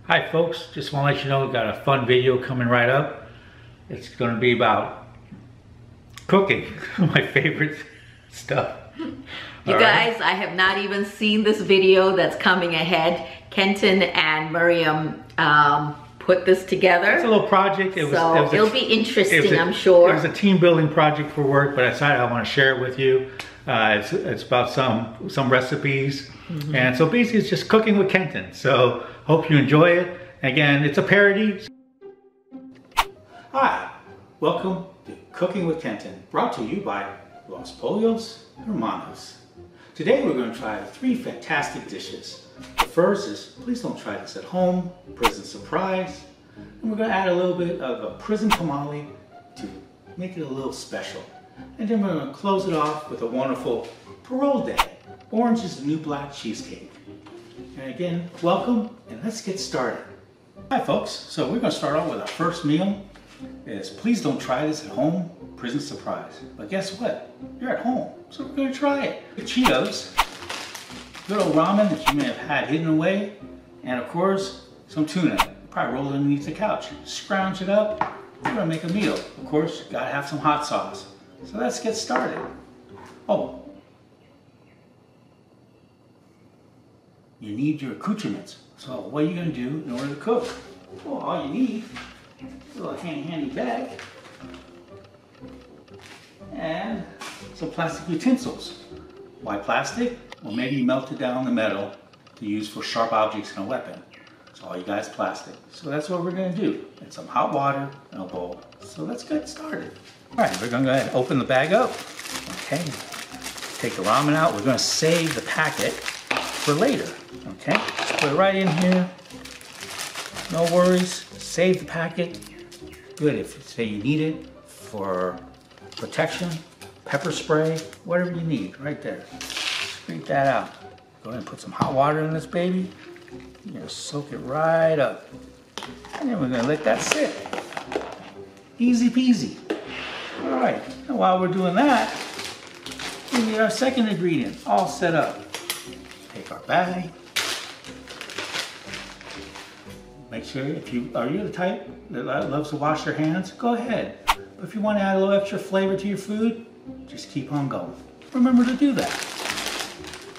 Hi folks, just want to let you know we've got a fun video coming right up. It's going to be about cooking, my favorite stuff. You guys, I have not even seen this video that's coming ahead. Kenton and Miriam put this together. It's a little project. It'll be interesting, I'm sure. It was a team building project for work, but I decided I want to share it with you. It's about some recipes. And so basically it's just cooking with Kenton. So hope you enjoy it. Again, it's a parody. Hi, welcome to Cooking with Kenton, brought to you by Los Pollos Hermanos. Today we're going to try 3 fantastic dishes. The first is, please don't try this at home, prison surprise. And we're going to add a little bit of a prison tamale to make it a little special. And then we're going to close it off with a wonderful Parole Day. Orange is the new black cheesecake. And again, welcome, and let's get started. Hi folks, so we're going to start off with our first meal. Is please don't try this at home, prison surprise. But guess what? You're at home, so we're going to try it. The Cheetos, good old ramen that you may have had hidden away, and of course, some tuna. Probably roll it underneath the couch. Scrounge it up, we're going to make a meal. Of course, you got to have some hot sauce. So let's get started. Oh, you need your accoutrements. So what are you going to do in order to cook? Well, all you need is a little handy bag and some plastic utensils. Why plastic? Well, maybe you melted down the metal to use for sharp objects in a weapon. So all you got is plastic. So that's what we're going to do. And some hot water in a bowl. So let's get started. All right, we're going to go ahead and open the bag up. Okay, take the ramen out. We're going to save the packet for later. Okay, just put it right in here. No worries. Save the packet. Good if you say you need it for protection, pepper spray, whatever you need. Right there. Scrape that out. Go ahead and put some hot water in this baby. You're going to soak it right up. And then we're going to let that sit. Easy peasy. All right, and while we're doing that, we need our second ingredient all set up. Take our bag. Make sure are you the type that loves to wash their hands? Go ahead. But if you want to add a little extra flavor to your food, just keep on going. Remember to do that.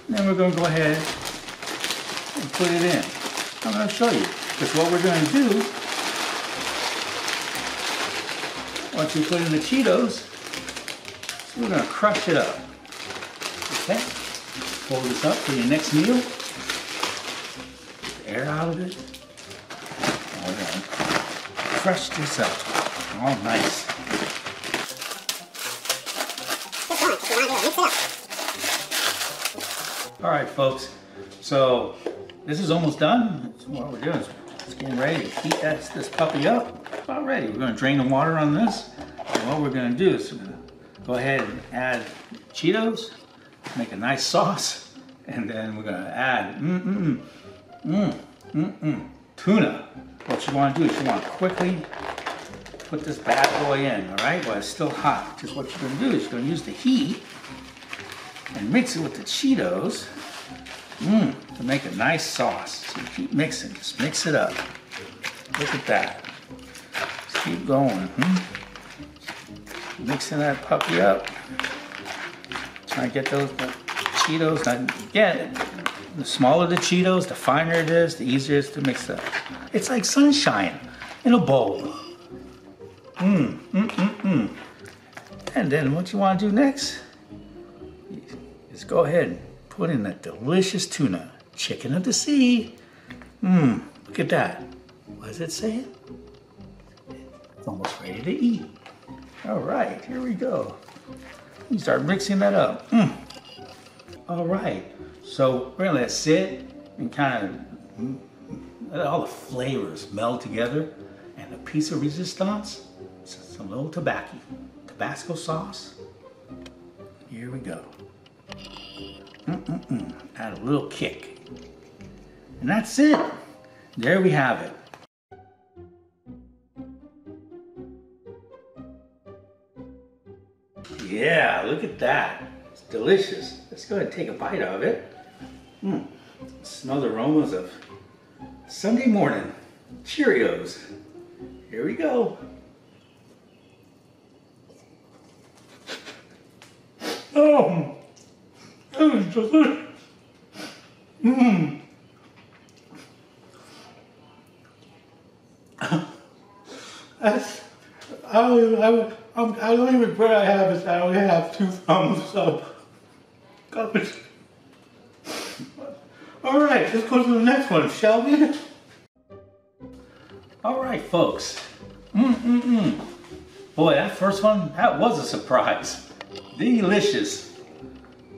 And then we're going to go ahead and put it in. I'm going to show you. Because what we're going to do, once we put in the Cheetos, so we're going to crush it up. Okay? Fold this up for your next meal. Get the air out of it. And we're going to crush this up. All nice. All right, folks. So this is almost done. So what we're doing is just getting ready to heat this puppy up. About ready. We're going to drain the water on this. And what we're going to do is we're going to go ahead and add Cheetos, make a nice sauce, and then we're going to add tuna. What you want to do is you want to quickly put this bad boy in, all right, while it's still hot. Just what you're going to do is you're going to use the heat and mix it with the Cheetos to make a nice sauce. So you keep mixing, just mix it up. Look at that. Just keep going. Mixing that puppy up. Trying to get those Cheetos. Again, the smaller the Cheetos, the finer it is, the easier it is to mix up. It's like sunshine in a bowl. And then what you want to do next is go ahead and put in that delicious tuna. Chicken of the sea. Look at that. What does it say? It's almost ready to eat. All right, here we go. You start mixing that up. All right, so we're gonna let it sit and kind of let all the flavors meld together. And a piece of resistance, some little Tabasco sauce. Here we go. Add a little kick. And that's it. There we have it. Yeah, look at that. It's delicious. Let's go ahead and take a bite of it. Smell the aromas of Sunday morning. Cheerios. Here we go. Oh, that is delicious. Mmm. That's, I don't even regret I have it. I only have 2 thumbs up. All right, let's go to the next one, shall we? All right, folks. Boy, that first one, that was a surprise. Delicious.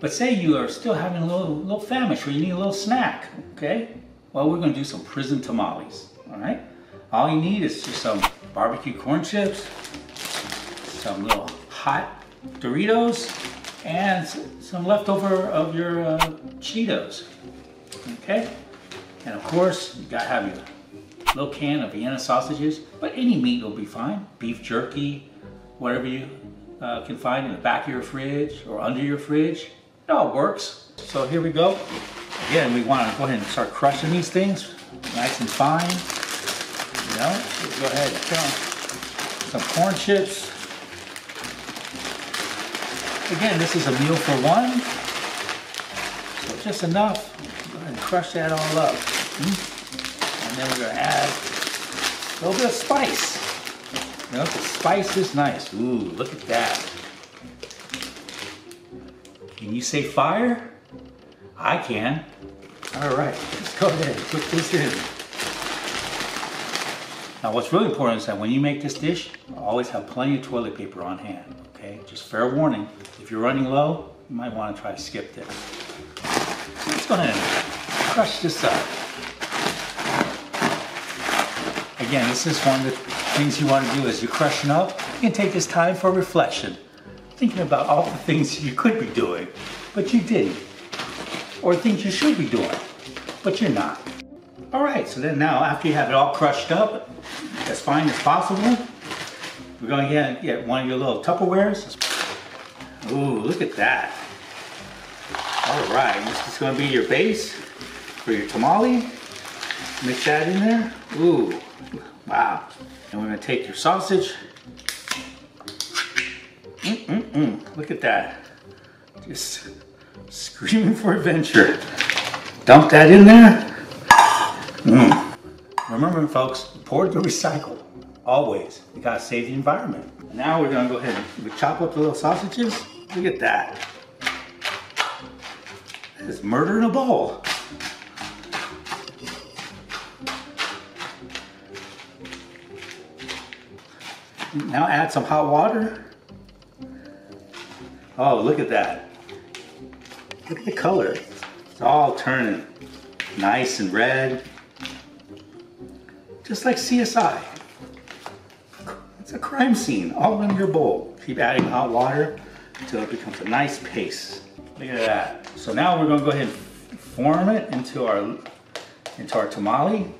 But say you are still having a little famish or you need a little snack, okay? Well, we're gonna do some prison tamales, all right? All you need is just some barbecue corn chips, some little hot Doritos, and some leftover of your Cheetos, okay? And of course, you gotta have your little can of Vienna sausages, but any meat will be fine. Beef jerky, whatever you can find in the back of your fridge or under your fridge. It all works. So here we go. Again, we want to go ahead and start crushing these things nice and fine. You know, so go ahead and put on some corn chips. Again, this is a meal for one, so just enough. Go ahead and crush that all up. And then we're gonna add a little bit of spice. You know, the spice is nice. Ooh, look at that. Can you say fire? I can. All right, let's go ahead and put this in. Now what's really important is that when you make this dish, always have plenty of toilet paper on hand, okay? Just fair warning, if you're running low, you might want to try to skip this. So let's go ahead and crush this up. Again, this is one of the things you want to do as you're crushing up. You can take this time for reflection, thinking about all the things you could be doing, but you didn't. Or things you should be doing, but you're not. All right, so then now after you have it all crushed up, as fine as possible, we're going to get one of your little Tupperwares. Ooh, look at that. All right, this is going to be your base for your tamale. Mix that in there. Ooh, wow. And we're going to take your sausage. Look at that. Just screaming for adventure. Dump that in there. Remember, folks, pour to recycle. Always. You gotta save the environment. Now we're gonna go ahead and chop up the little sausages. Look at that. It's murder in a bowl. Now add some hot water. Oh, look at that. Look at the color. It's all turning nice and red. Just like CSI. It's a crime scene all in your bowl. Keep adding hot water until it becomes a nice paste. Look at that. So now we're gonna go ahead and form it into our tamale.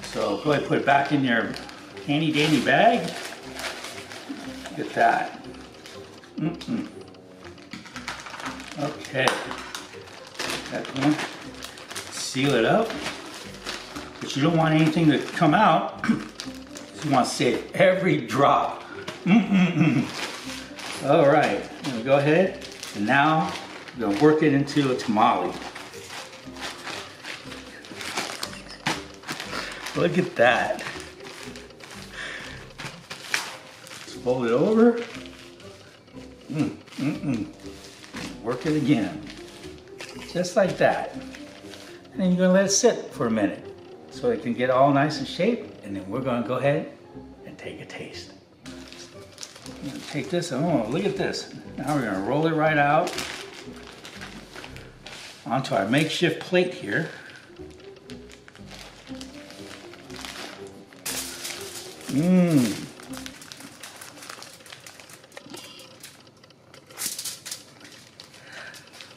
So go ahead and put it back in your handy dandy bag. Look at that. Okay. That one. Seal it up. But you don't want anything to come out. You want to save every drop. All right, I'm gonna go ahead and now we're gonna work it into a tamale. Look at that. Let's fold it over. Work it again. Just like that. And then you're gonna let it sit for a minute so it can get all nice and shaped, and then we're gonna go ahead and take a taste. I'm gonna take this, oh, look at this. Now we're gonna roll it right out onto our makeshift plate here.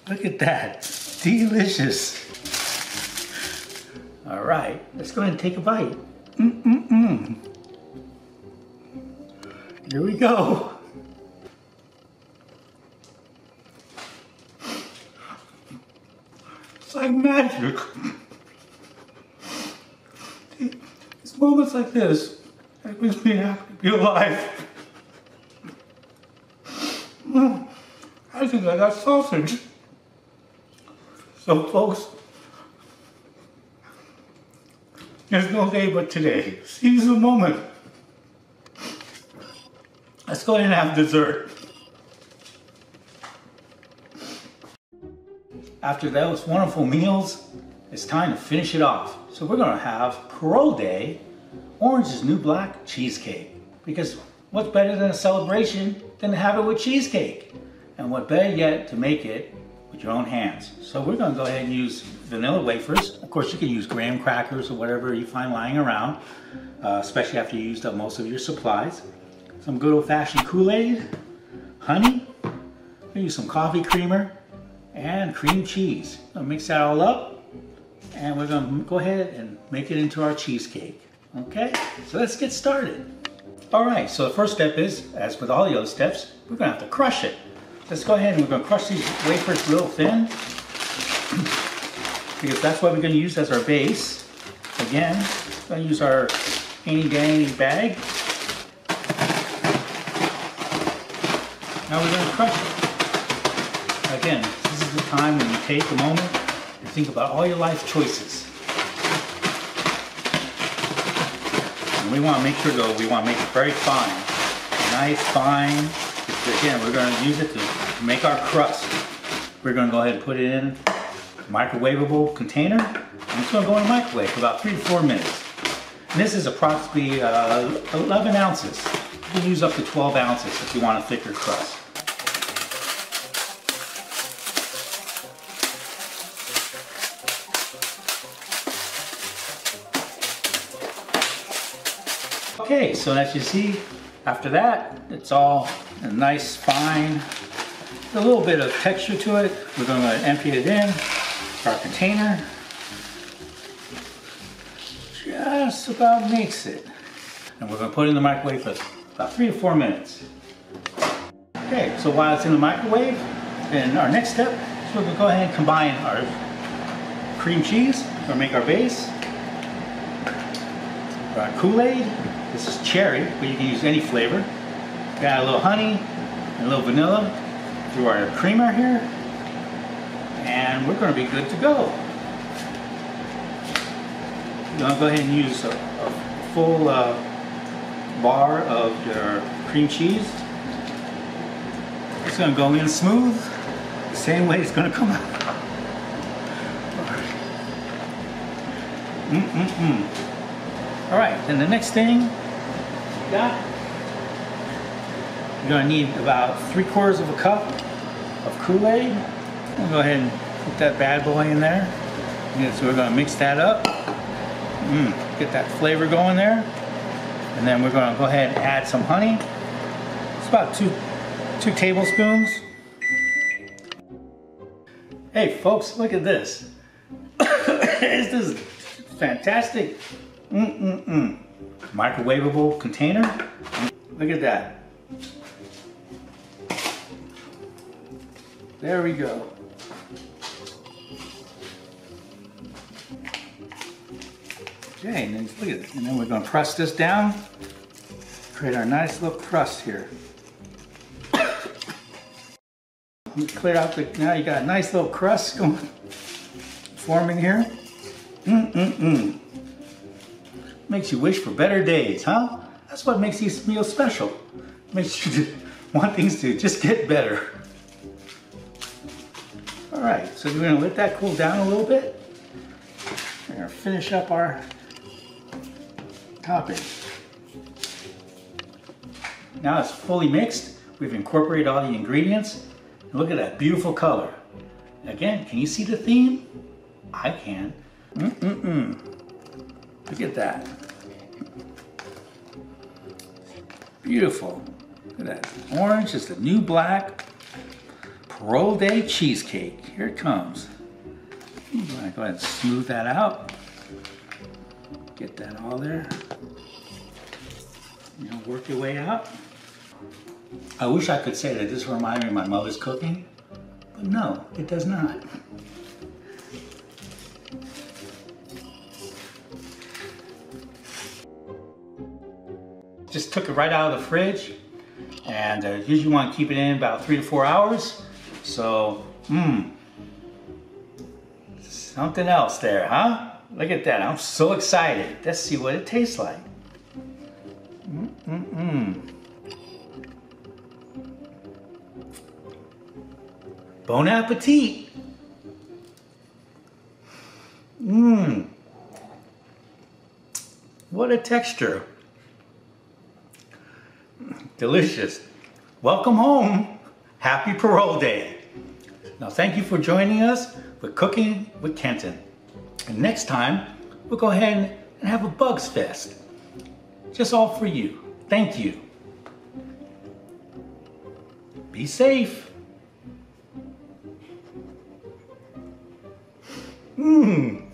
Look at that, delicious. All right, let's go ahead and take a bite. Here we go. It's like magic. It's moments like this that makes me happy to be alive. I think I got sausage. So folks, there's no day but today. Seize the moment. Let's go ahead and have dessert. After those wonderful meals, it's time to finish it off. So we're gonna have Parole Day Orange is New Black Cheesecake. Because what's better than a celebration than to have it with cheesecake? And what better yet to make it with your own hands. So we're gonna go ahead and use vanilla wafers. Of course, you can use graham crackers or whatever you find lying around, especially after you used up most of your supplies. Some good old-fashioned Kool-Aid, honey, we'll use some coffee creamer, and cream cheese. I'll mix that all up, and we're gonna go ahead and make it into our cheesecake. Okay, so let's get started. All right, so the first step is, as with all the other steps, we're gonna have to crush it. Let's go ahead and we're gonna crush these wafers real thin, because that's what we're gonna use as our base. Again, we're gonna use our handy dandy bag. Now we're gonna crush it. Again, this is the time when you take a moment and think about all your life choices. And we wanna make sure though, we wanna make it very fine. Nice, fine. Again, we're going to use it to make our crust. We're going to go ahead and put it in a microwavable container. And it's going to go in the microwave for about 3 to 4 minutes. And this is approximately 11 ounces. You can use up to 12 ounces if you want a thicker crust. Okay, so as you see, after that, it's all a nice, fine, a little bit of texture to it. We're going to empty it in our container. Just about makes it. And we're going to put it in the microwave for about 3 to 4 minutes. Okay, so while it's in the microwave, then our next step is we're going to go ahead and combine our cream cheese. We're going to make our base. Our Kool-Aid. This is cherry, but you can use any flavor. Got a little honey and a little vanilla through our creamer here. And we're going to be good to go. You're going to go ahead and use a full bar of your cream cheese. It's going to go in smooth, the same way it's going to come out. All right, then the next thing you got, you're gonna need about 3/4 of a cup of Kool-Aid. We'll go ahead and put that bad boy in there. And so we're gonna mix that up. Get that flavor going there. And then we're gonna go ahead and add some honey. It's about two tablespoons. Hey folks, look at this. This is fantastic. Microwavable container. Look at that. There we go. Okay, and then look at it. And then we're going to press this down. Create our nice little crust here. Clear out the. Now you got a nice little crust going, forming here. Makes you wish for better days, huh? That's what makes these meals special. Makes you want things to just get better. All right, so we're gonna let that cool down a little bit. We're gonna finish up our topping. Now it's fully mixed. We've incorporated all the ingredients. And look at that beautiful color. Again, can you see the theme? I can. Look at that. Beautiful. Look at that. Orange is the new black Parole Day Cheesecake. Here it comes. I'm gonna go ahead and smooth that out. Get that all there. You know, work your way out. I wish I could say that this reminds me of my mother's cooking, but no, it does not. just took it right out of the fridge. And usually you want to keep it in about 3 to 4 hours. So, something else there, huh? Look at that, I'm so excited. Let's see what it tastes like. Bon appetit. What a texture. Delicious. Welcome home. Happy Parole Day. Now thank you for joining us with Cooking with Kenton. And next time, we'll go ahead and have a Bugs Fest. Just all for you. Thank you. Be safe. Mmm.